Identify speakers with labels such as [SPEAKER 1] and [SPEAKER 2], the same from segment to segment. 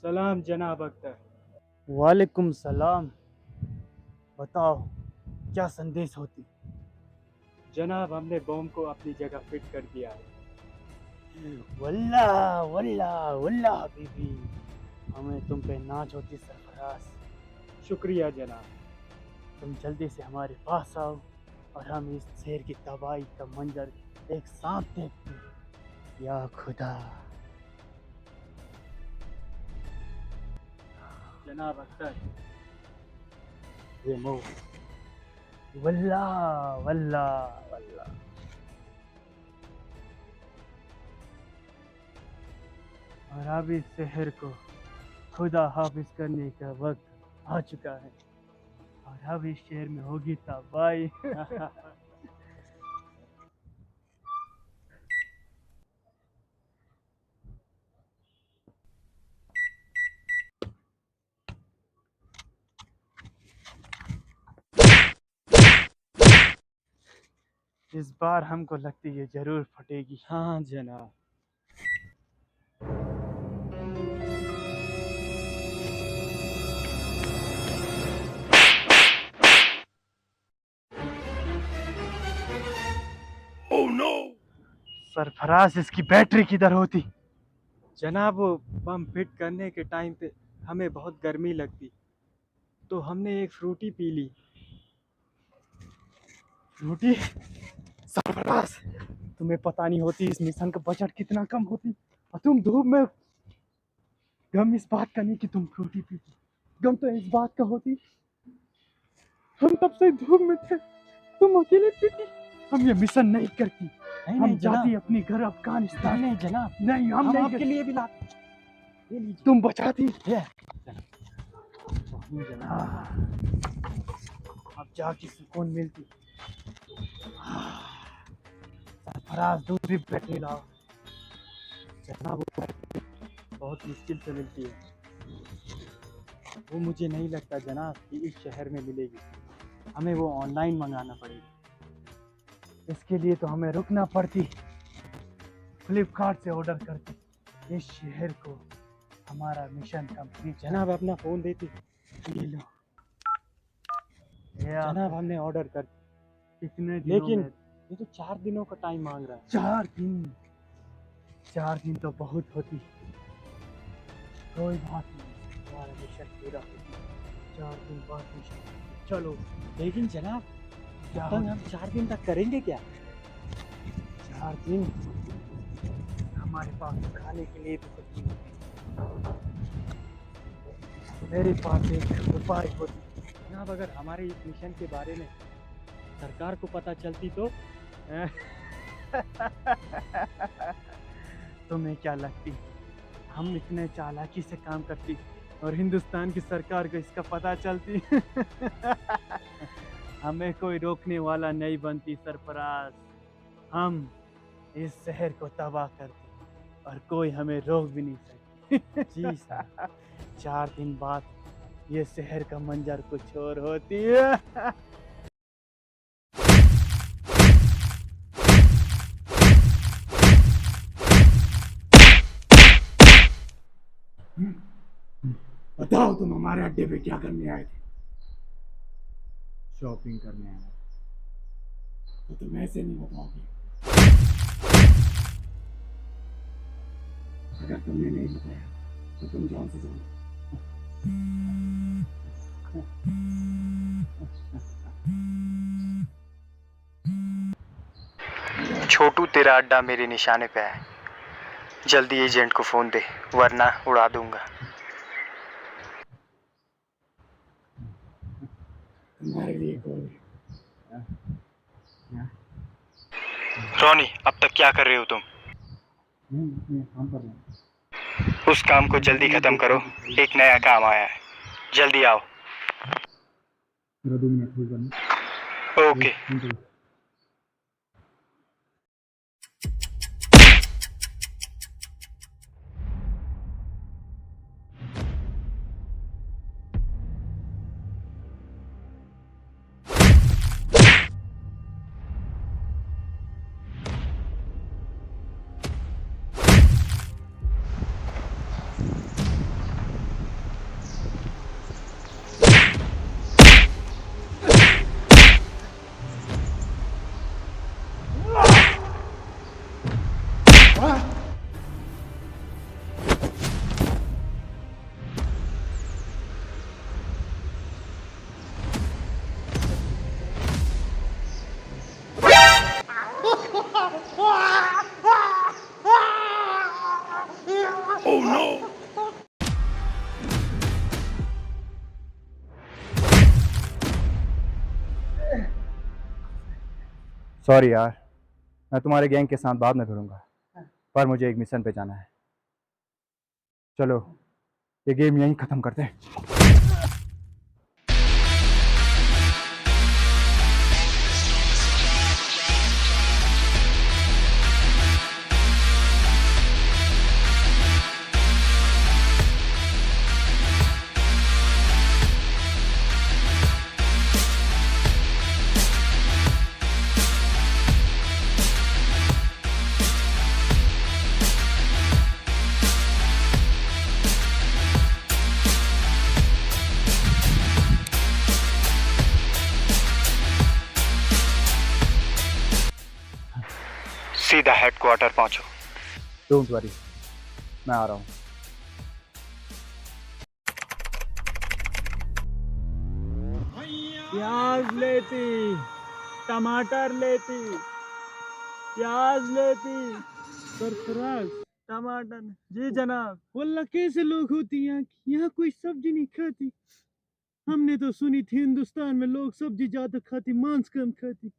[SPEAKER 1] सलाम जनाब अख्तर।
[SPEAKER 2] वालेकुम सलाम। बताओ क्या संदेश होती?
[SPEAKER 1] जनाब हमने बम को अपनी जगह फिट कर दिया है।
[SPEAKER 2] वल्ला वल्ला वल्ला हबीबी, हमें तुम पे नाज होती सरफराज।
[SPEAKER 1] शुक्रिया जनाब।
[SPEAKER 2] तुम जल्दी से हमारे पास आओ और हम इस शेर की तबाही का मंजर एक साथ देखते हैं। या खुदा।
[SPEAKER 1] जनाब अख्तर
[SPEAKER 2] ये मो वल्ला वल्ला वल्ला। और अब इस शहर को खुदा हाफिज करने का वक्त आ चुका है और अब इस शहर में होगी तबाही। इस बार हमको लगती है जरूर फटेगी।
[SPEAKER 1] हाँ जनाब।
[SPEAKER 2] Oh no! सरफराज, इसकी बैटरी किधर होती?
[SPEAKER 1] जनाब वो बम फिट करने के टाइम पे हमें बहुत गर्मी लगती, तो हमने एक फ्रूटी पी ली।
[SPEAKER 2] फ्रूटी? सरफराज, तुम्हें पता नहीं होती इस मिशन का बजट कितना कम होती, और तुम धूप में। गम इस बात का नहीं कि तुम फ्रूटी पीती, गम तो इस बात का होती हम तब से धूप में थे, तुम अकेले पीती। हम ये मिशन नहीं करती।
[SPEAKER 1] नहीं
[SPEAKER 2] हम
[SPEAKER 1] नहीं
[SPEAKER 2] जाती
[SPEAKER 1] जनाब।
[SPEAKER 2] अपनी घर अफगानिस्तान।
[SPEAKER 1] नहीं जनाब,
[SPEAKER 2] नहीं, हम
[SPEAKER 1] हम
[SPEAKER 2] नहीं
[SPEAKER 1] आपके
[SPEAKER 2] करते।
[SPEAKER 1] लिए भी लाते। ये लीजिए।
[SPEAKER 2] तुम बचाती। अब जाके सुकून मिलती। सरफराज, दूसरी बैटरी लाओ।
[SPEAKER 1] जनाब वो बैटरी बहुत मुश्किल से मिलती है। वो मुझे नहीं लगता जनाब कि इस शहर में मिलेगी। हमें वो ऑनलाइन मंगाना पड़ेगा।
[SPEAKER 2] इसके लिए तो हमें रुकना पड़ती, फ्लिपकार्ट से ऑर्डर करती। इस शहर को हमारा मिशन कंप्लीट।
[SPEAKER 1] जनाब अपना फ़ोन देती।
[SPEAKER 2] ये लो।
[SPEAKER 1] जनाब हमने ऑर्डर कर,
[SPEAKER 2] कितने दिनों
[SPEAKER 1] लेकिन
[SPEAKER 2] में?
[SPEAKER 1] ये तो 4 दिनों का टाइम मांग रहा है।
[SPEAKER 2] 4 दिन? 4 दिन तो बहुत होती। कोई बात नहीं, हमारा मिशन पूरा होती। 4 दिन बाद मिशन। चलो।
[SPEAKER 1] लेकिन जनाब
[SPEAKER 2] क्या
[SPEAKER 1] तब हम 4 दिन तक करेंगे क्या?
[SPEAKER 2] 4 दिन हमारे पास खाने के लिए भी कुछ नहीं होती। मेरे पास एक उपाय होती।
[SPEAKER 1] जनाब अगर हमारे इस मिशन के बारे में सरकार को पता चलती तो?
[SPEAKER 2] तुम्हें क्या लगती हम इतने चालाकी से काम करती और हिंदुस्तान की सरकार को इसका पता चलती? हमें कोई रोकने वाला नहीं बनती सरफराज। हम इस शहर को तबाह करते और कोई हमें रोक भी नहीं सकती।
[SPEAKER 1] जी सर।
[SPEAKER 2] 4 दिन बाद ये शहर का मंजर कुछ और होती है। बताओ तुम हमारे अड्डे पे क्या करने आए थे?
[SPEAKER 1] शॉपिंग करने आया।
[SPEAKER 2] तो तुम ऐसे नहीं बताओगे। अगर तुमने नहीं बताया तो तुम जान से जाओ।
[SPEAKER 3] छोटू, तेरा अड्डा मेरे निशाने पे है। जल्दी एजेंट को फोन दे, वरना उड़ा दूंगा।
[SPEAKER 2] तुम्हारे लिए कॉल।
[SPEAKER 3] रोनी, अब तक क्या कर रहे हो तुम?
[SPEAKER 2] काम कर रहा हूँ।
[SPEAKER 3] उस काम को जल्दी खत्म करो, एक नया काम आया है। जल्दी आओ।
[SPEAKER 2] मेरा 2 मिनट होल्ड करना।
[SPEAKER 3] ओके।
[SPEAKER 2] सॉरी यार, मैं तुम्हारे गैंग के साथ बाद में फिरूंगा, पर मुझे एक मिशन पे जाना है। चलो ये गेम यहीं ख़त्म करते हैं।
[SPEAKER 3] सीधा हेडक्वार्टर पहुंचो।
[SPEAKER 2] डोंट वरी, मैं आ रहा हूँ।
[SPEAKER 1] प्याज लेती, टमाटर लेती, प्याज लेती, सरफराज, टमाटर। जी जनाब।
[SPEAKER 4] वल्ला कैसे लोग होती हैं यहाँ कोई सब्जी नहीं खाती। हमने तो सुनी थी हिंदुस्तान में लोग सब्जी ज्यादा खाती, मांस कम खाती।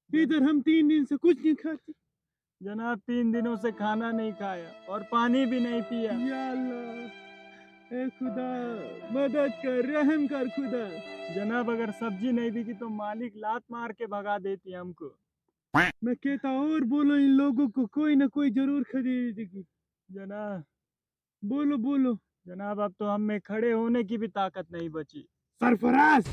[SPEAKER 4] इधर हम 3 दिन से कुछ नहीं खाते।
[SPEAKER 1] जनाब 3 दिनों से खाना नहीं खाया और पानी भी नहीं पिया।
[SPEAKER 4] या अल्लाह, ए खुदा मदद कर, रहम कर खुदा।
[SPEAKER 1] जनाब अगर सब्जी नहीं बिकी तो मालिक लात मार के भगा देती हमको।
[SPEAKER 4] मैं कहता और बोलो, इन लोगों को कोई ना कोई जरूर खरीदेगी।
[SPEAKER 1] जनाब
[SPEAKER 4] बोलो बोलो।
[SPEAKER 1] जनाब अब तो हम में खड़े होने की भी ताकत नहीं बची।
[SPEAKER 4] सरफराज,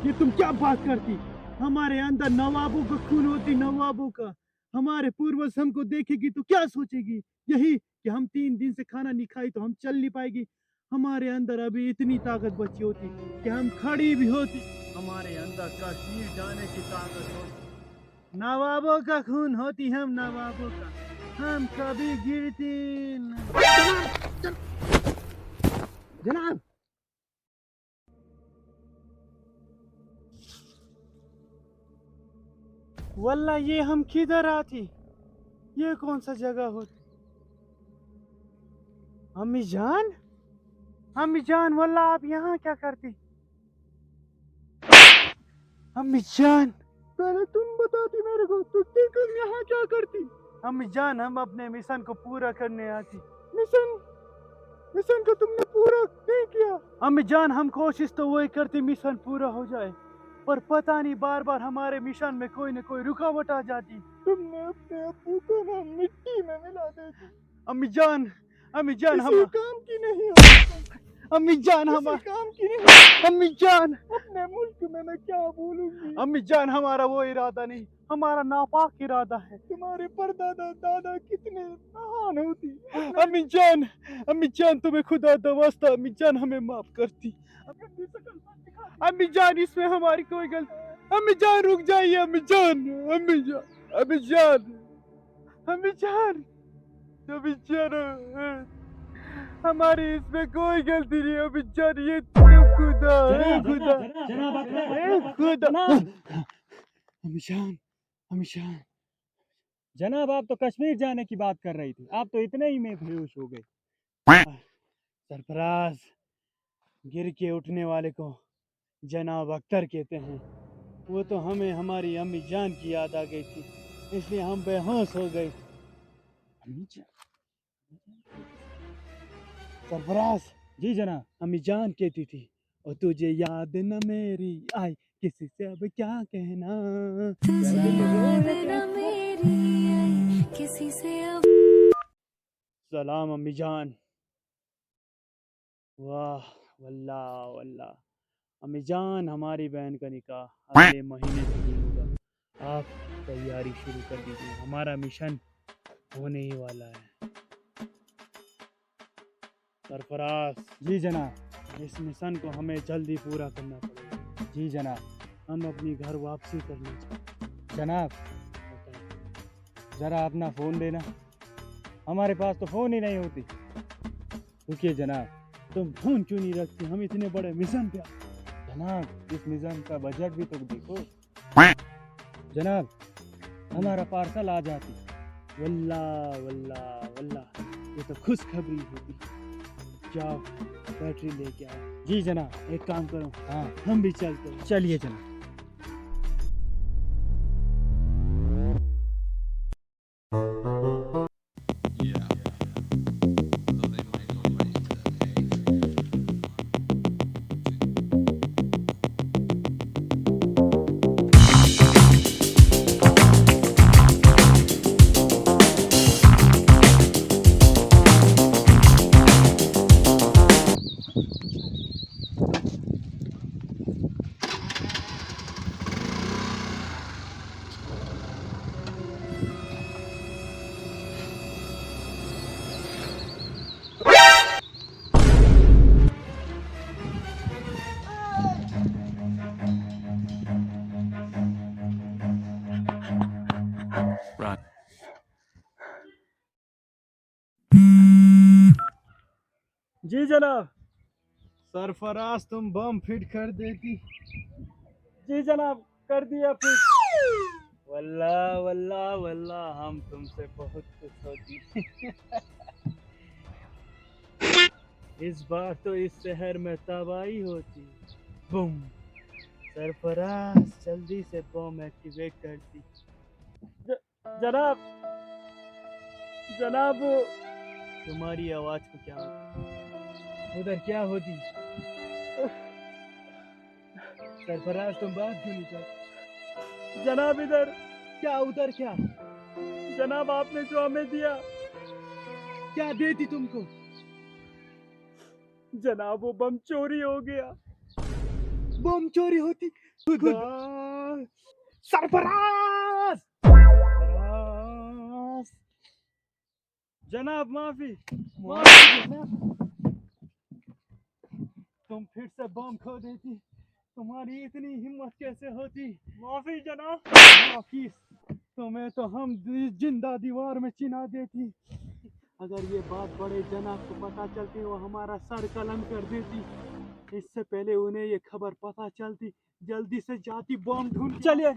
[SPEAKER 4] ये तुम क्या बात करती? हमारे अंदर नवाबों का खून होती, नवाबों का। हमारे पूर्वज हमको देखेगी तो क्या सोचेगी? यही कि हम 3 दिन से खाना नहीं खाई तो हम चल नहीं पाएगी। हमारे अंदर अभी इतनी ताकत बची होती कि हम खड़ी भी होती।
[SPEAKER 1] हमारे अंदर कश्मीर जाने की ताकत होती। नवाबों का खून होती हम नवाबों का, हम कभी गिरती नहीं।
[SPEAKER 4] जनाब, वल्ला ये हम किधर आती? ये कौन सा जगह होती? अम्मी जान, अम्मी जान, वल्ला आप यहाँ क्या करती? अम्मी जान, पहले तुम बताती मेरे को, तुम यहाँ क्या करती? अम्मी जान, हम अपने मिशन को पूरा करने आती। मिशन को तुमने पूरा नहीं किया। अम्मी जान, हम कोशिश तो वही करती मिशन पूरा हो जाए, पर पता नहीं बार बार हमारे मिशन में कोई न कोई रुकावट आ जाती। तुमने अपने अब्बू को ना मिट्टी में मिला देती। अम्मी जान, हम काम की नहीं हो। अम्मी जान, हम काम की नहीं। अम्मी जान, अपने मुल्क में मैं क्या बोलूंगी? अम्मी जान, हमारा वो इरादा नहीं, हमारा नापाक इरादा है। तुम्हारे परदादा दादा कितने महान होती। अम्मी जान, तुम्हें खुदा दवास्ता, अम्मी जान हमें माफ करती। अम्मी जान, इसमें हमारी कोई गलती। अम्मी जान रुक जाइए, अम्मी जान, अम्मी जान, अम्मी जान, अम्मी जान, अम्मी जान, हमारी इसमें कोई गलती नहीं। अम्मी जान, ये खुदा, खुदा, खुदा। अम्मी जान, अम्मी जान।
[SPEAKER 1] जनाब आप तो कश्मीर जाने की बात कर रही थी, आप तो इतने ही में बेहोश हो गए।
[SPEAKER 4] सरफराज, गिर के उठने वाले को जनाब अख्तर कहते हैं। वो तो हमें हमारी अम्मी जान की याद आ गई थी, इसलिए हम बेहोश हो गए। अम्मी जान, सरफराज।
[SPEAKER 1] जी जनाब।
[SPEAKER 4] अम्मी जान कहती थी, और तुझे याद न मेरी आई, किसी से अब क्या कहना।
[SPEAKER 5] किसी से अब
[SPEAKER 4] सलाम अम्मी जान। वाह वल्लाह वल्लाह। अम्मी जान, हमारी बहन का निकाह अगले महीने से ही होगा। आप तैयारी शुरू कर दीजिए, हमारा मिशन होने ही वाला है। सरफराज।
[SPEAKER 1] जी जनाब।
[SPEAKER 4] इस मिशन को हमें जल्दी पूरा करना पड़ेगा।
[SPEAKER 1] जी जनाब।
[SPEAKER 4] हम अपनी घर वापसी करना चाहते हैं।
[SPEAKER 1] जनाब ज़रा अपना फ़ोन देना, हमारे पास तो फ़ोन ही नहीं होती। रुकिए जनाब।
[SPEAKER 4] तुम फोन क्यों नहीं रखती? हम इतने बड़े मिशन पे।
[SPEAKER 1] जनाब इस मिशन का बजट भी तो देखो। जनाब हमारा पार्सल आ जाती।
[SPEAKER 4] वल्लाह वल्लाह वल्लाह, ये तो खुशखबरी होती। जाओ बैटरी लेके आओ।
[SPEAKER 1] जी जनाब।
[SPEAKER 4] एक काम करो,
[SPEAKER 1] हाँ
[SPEAKER 4] हम भी चलते हैं।
[SPEAKER 1] चलिए जनाब। जी जनाब।
[SPEAKER 2] सरफराज तुम बम फिट कर देती।
[SPEAKER 1] जी जनाब, कर दिया फिर। वल्लाह वल्लाह वल्लाह, हम तुमसे बहुत खुश होती। इस बार तो इस शहर में तबाही होती। बूम। सरफराज जल्दी से बम एक्टिवेट करती। जनाब, जनाब, तुम्हारी आवाज को क्या होती? उधर क्या होती? सरफराज तुम बात क्यों नहीं कर? जनाब इधर।
[SPEAKER 2] क्या उधर क्या?
[SPEAKER 1] जनाब आपने जो हमें दिया।
[SPEAKER 2] क्या देती तुमको?
[SPEAKER 1] जनाब वो बम चोरी हो गया।
[SPEAKER 2] बम चोरी होती? खुदा! सरफराज!
[SPEAKER 1] सरफराज! जनाब माफी।
[SPEAKER 2] तुम फिर से बम खो देती। तुम्हारी इतनी हिम्मत कैसे होती?
[SPEAKER 1] माफी जनाब।
[SPEAKER 2] हाफिज, तुम्हें तो हम जिंदा दीवार में चिना देती। अगर ये बात बड़े जनाब को पता चलती वो हमारा सर कलम कर देती। इससे पहले उन्हें ये खबर पता चलती, जल्दी से जाती बम ढूंढ।
[SPEAKER 1] चलिए।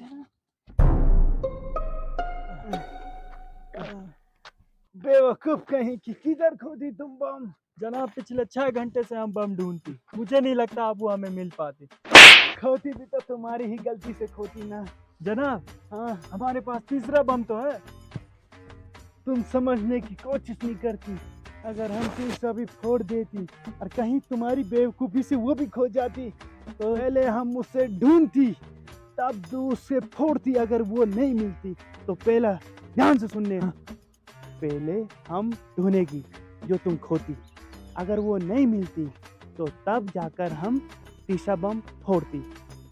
[SPEAKER 2] बेवकूफ कहीं की, किधर खोदी तुम बम?
[SPEAKER 1] जनाब पिछले 6 घंटे से हम बम ढूंढती। मुझे नहीं लगता अब वो हमें मिल पाती।
[SPEAKER 2] खोती भी तो तुम्हारी ही गलती से खोती ना।
[SPEAKER 1] जनाब
[SPEAKER 2] हाँ,
[SPEAKER 1] हमारे पास तीसरा बम तो है।
[SPEAKER 2] तुम समझने की कोशिश नहीं करती। अगर हम तीसरा भी फोड़ देती और कहीं तुम्हारी बेवकूफ़ी से वो भी खो जाती तो पहले हम उसे ढूंढती, तब दूसरे फोड़ती। अगर वो नहीं मिलती तो पहला ध्यान से सुनने, पहले हम ढूंढेगी जो तुम खोती। अगर वो नहीं मिलती तो तब जाकर हम तीसरा बम फोड़ती।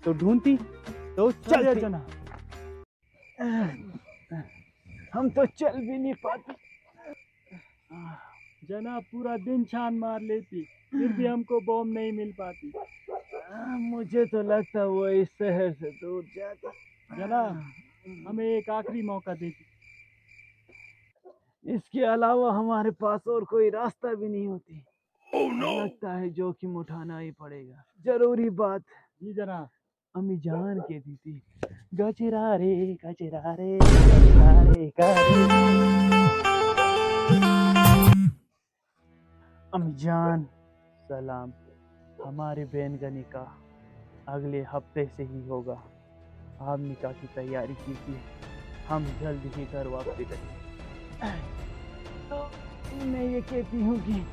[SPEAKER 2] तो ढूंढती तो
[SPEAKER 1] चलिए
[SPEAKER 2] चलती।
[SPEAKER 1] जनाब।
[SPEAKER 2] हम तो चल भी नहीं पाते।
[SPEAKER 1] जनाब पूरा दिन छान मार लेती, फिर भी हमको बम नहीं मिल पाती।
[SPEAKER 2] मुझे तो लगता वो इस शहर से दूर जाता।
[SPEAKER 1] जनाब हमें एक आखिरी मौका देती।
[SPEAKER 2] इसके अलावा हमारे पास और कोई रास्ता भी नहीं होती। लगता है जोखिम उठाना ही पड़ेगा। जरूरी बात
[SPEAKER 1] जी जनाब।
[SPEAKER 2] अम्मी जान कहती थी, गजरा रे गजरा रे गजरा रे गजरा। अम्मी जान सलाम, हमारे बहन का निकाह अगले हफ्ते से ही होगा। आप निकाह की तैयारी कीजिए, हम जल्द ही घर वापसी करेंगे। तो मैं ये कहती हूँ कि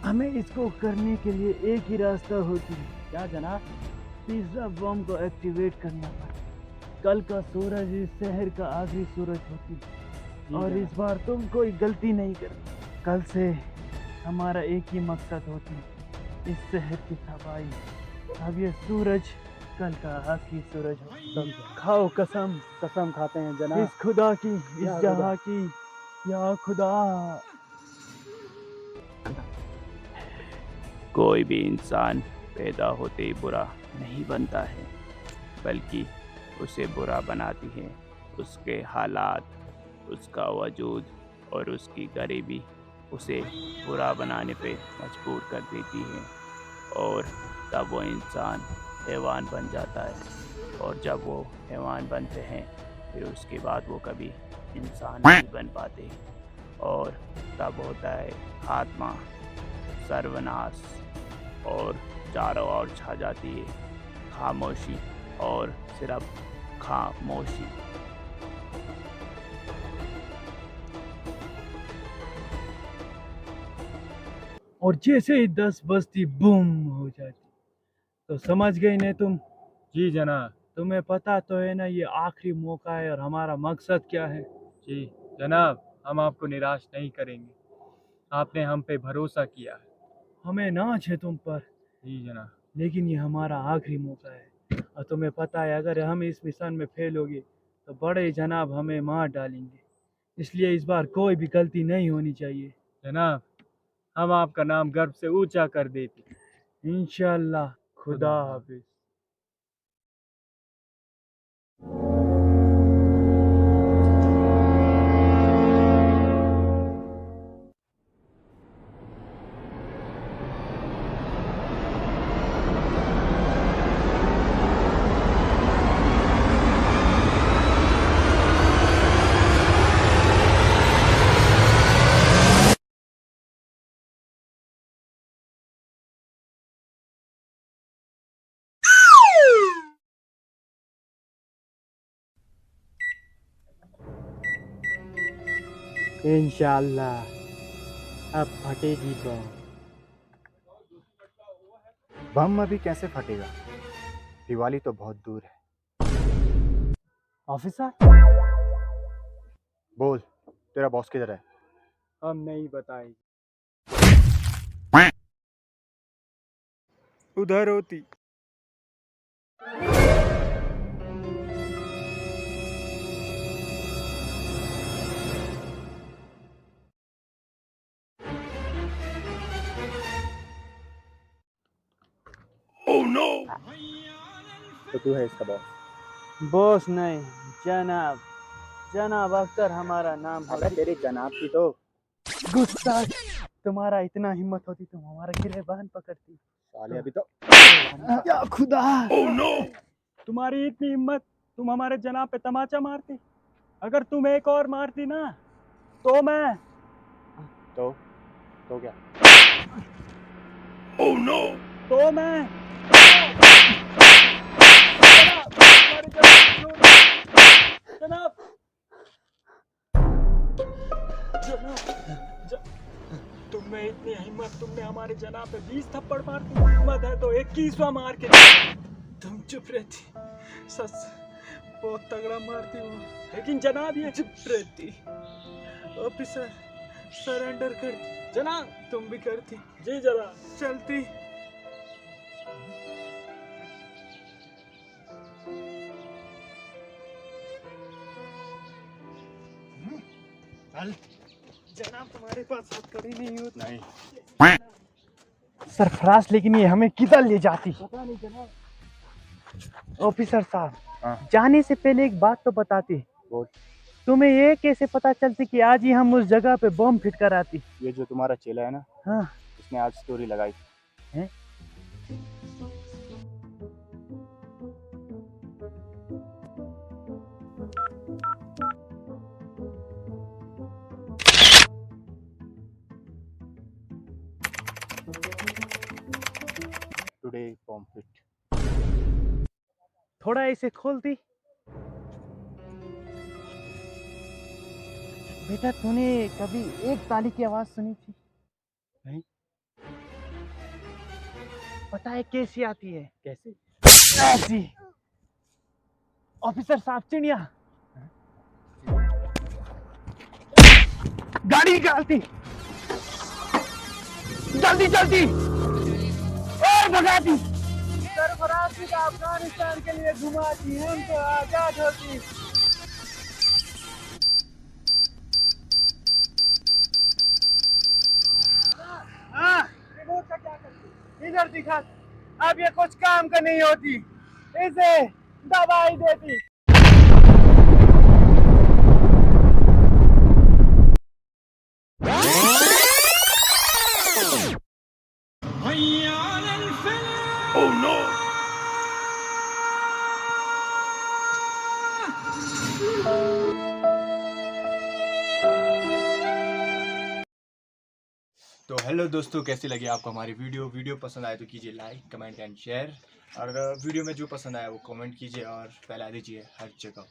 [SPEAKER 2] हमें इसको करने के लिए एक ही रास्ता होती है।
[SPEAKER 1] क्या जनाब?
[SPEAKER 2] तीसरा बम को एक्टिवेट करना पड़ता। कल का सूरज इस शहर का आखिरी सूरज होती और
[SPEAKER 1] जनाब।
[SPEAKER 2] इस बार तुम कोई गलती नहीं करती। कल से हमारा एक ही मकसद होती, इस शहर की तबाही। अब ये सूरज कल का आखिरी सूरज हो। खाओ कसम।
[SPEAKER 1] कसम खाते हैं जनाब।
[SPEAKER 2] इस खुदा की, इस
[SPEAKER 1] या
[SPEAKER 2] जहाँ की, या खुदा।
[SPEAKER 5] कोई भी इंसान पैदा होते ही बुरा नहीं बनता है, बल्कि उसे बुरा बनाती है उसके हालात, उसका वजूद और उसकी गरीबी उसे बुरा बनाने पे मजबूर कर देती है, और तब वो इंसान हैवान बन जाता है। और जब वो हैवान बनते हैं फिर उसके बाद वो कभी इंसान नहीं बन पाते, और तब होता है आत्मा, सर्वनाश, और चारों ओर छा जाती है खामोशी और सिर्फ खामोशी।
[SPEAKER 2] और जैसे ही 10 बजती बूम हो जाती। तो समझ गई ने तुम?
[SPEAKER 1] जी जनाब।
[SPEAKER 2] तुम्हें पता तो है ना ये आखिरी मौका है और हमारा मकसद क्या है?
[SPEAKER 1] जी जनाब, हम आपको निराश नहीं करेंगे। आपने हम पे भरोसा किया है।
[SPEAKER 2] हमें नाज है तुम पर,
[SPEAKER 1] जी जनाब।
[SPEAKER 2] लेकिन ये हमारा आखिरी मौका है। और तुम्हें पता है अगर हम इस मिशन में फेल हो गए तो बड़े जनाब हमें मार डालेंगे। इसलिए इस बार कोई भी गलती नहीं होनी चाहिए।
[SPEAKER 1] जनाब हम आपका नाम गर्व से ऊंचा कर देते।
[SPEAKER 2] इंशाल्लाह। खुदा हाफिज।
[SPEAKER 1] इंशाल्लाह अब फटेगी बम।
[SPEAKER 2] बम अभी कैसे फटेगा? दिवाली तो बहुत दूर है।
[SPEAKER 1] ऑफिसर,
[SPEAKER 2] बोल, तेरा बॉस किधर है?
[SPEAKER 1] हम नहीं बताएंगे। उधर होती।
[SPEAKER 2] तो तू है इसका बॉस?
[SPEAKER 1] बॉस नहीं, जनाब। जनाब अख्तर हमारा नाम है।
[SPEAKER 2] अगर तेरी जनाब की तो
[SPEAKER 1] गुस्सा, तुम्हारा इतना हिम्मत होती तुम हमारा गिरबान पकड़ती।
[SPEAKER 2] साले अभी तो
[SPEAKER 1] या खुदा, तुम्हारी इतनी हिम्मत, तुम हमारे जनाब पे तमाचा मारती। अगर तुम एक और मारती ना तो मैं
[SPEAKER 2] तो क्या?
[SPEAKER 1] तो मैं जनाब, तुम में इतनी हिम्मत, तुमने हमारे जनाब पे 20 थप्पड़ मार दी। हिम्मत है तो 21वां मार के तुम चुप रहती। सच बहुत तगड़ा मारती हो, लेकिन जनाब ये चुप रहती। ऑफिसर सरेंडर करती। जनाब तुम भी करती। जी जनाब। चलती। जनाब तुम्हारे पास हथकड़ी नहीं होती।
[SPEAKER 2] नहीं।
[SPEAKER 1] सरफराज, लेकिन ये हमें किधर ले जाती? पता नहीं जनाब। ऑफिसर साहब,
[SPEAKER 2] हाँ।
[SPEAKER 1] जाने से पहले एक बात तो बताती।
[SPEAKER 2] बोल।
[SPEAKER 1] तुम्हें ये कैसे पता चलती कि आज ही हम उस जगह पे बम फिट कर आती?
[SPEAKER 2] ये जो तुम्हारा चेला है ना,
[SPEAKER 1] हाँ।
[SPEAKER 2] उसने आज स्टोरी लगाई
[SPEAKER 1] है?
[SPEAKER 2] Today bomb fit.
[SPEAKER 1] थोड़ा इसे खोलती। बेटा, तूने कभी एक ताली की आवाज सुनी थी?
[SPEAKER 2] नहीं।
[SPEAKER 1] पता है कैसी आती है?
[SPEAKER 2] कैसे?
[SPEAKER 1] ऐसी। ऑफिसर साहब, चिड़िया गाड़ी निकालती, जल्दी जल्दी और भगाती। सरफराज भी अफगानिस्तान के लिए घुमाती, हम तो आजाद होती। हाँ, रिमोट का क्या करती? इधर दिखा। अब ये कुछ काम का नहीं होती, इसे दवाई देती।
[SPEAKER 2] तो हेलो दोस्तों, कैसी लगी आपको हमारी वीडियो पसंद आए तो कीजिए लाइक, कमेंट एंड शेयर। और वीडियो में जो पसंद आया वो कमेंट कीजिए और फैला दीजिए हर जगह।